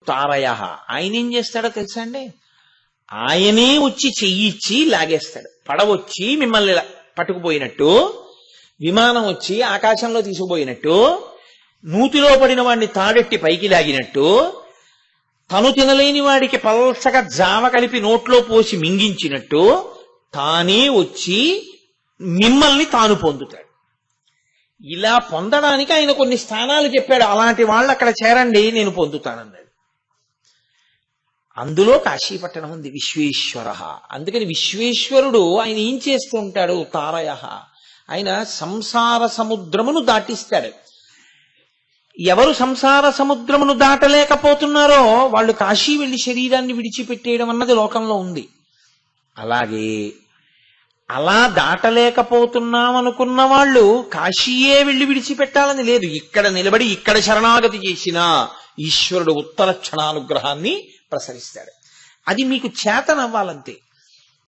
తారయ. ఆయన ఏం చేస్తాడో తెలుసా అండి? ఆయనే వచ్చి చెయ్యిచ్చి లాగేస్తాడు. పడవొచ్చి మిమ్మల్ని పట్టుకుపోయినట్టు, విమానం వచ్చి ఆకాశంలో తీసుకుపోయినట్టు, నూతిలో పడిన వాడిని తాడెట్టి పైకి లాగినట్టు, తను తినలేని వాడికి పల్సగా జావ కలిపి నోట్లో పోసి మింగించినట్టు తానే వచ్చి మిమ్మల్ని తాను పొందుతాడు. ఇలా పొందడానికి ఆయన కొన్ని స్థానాలు చెప్పాడు. అలాంటి వాళ్ళు అక్కడ చేరండి, నేను పొందుతానన్నాడు. అందులో కాశీపట్టణం ఉంది, విశ్వేశ్వర. అందుకని విశ్వేశ్వరుడు ఆయన ఏం చేస్తూ ఉంటాడు? తారయ. ఆయన సంసార సముద్రమును దాటిస్తాడు. ఎవరు సంసార సముద్రమును దాటలేకపోతున్నారో వాళ్ళు కాశీ వెళ్ళి శరీరాన్ని విడిచిపెట్టేయడం అన్నది లోకంలో ఉంది. అలాగే అలా దాటలేకపోతున్నామనుకున్న వాళ్ళు కాశీయే వెళ్ళి విడిచిపెట్టాలని లేదు. ఇక్కడ నిలబడి ఇక్కడ శరణాగతి చేసిన ఈశ్వరుడు ఉత్తర క్షణానుగ్రహాన్ని ప్రసరిస్తాడు. అది మీకు చేతనవ్వాలంతే.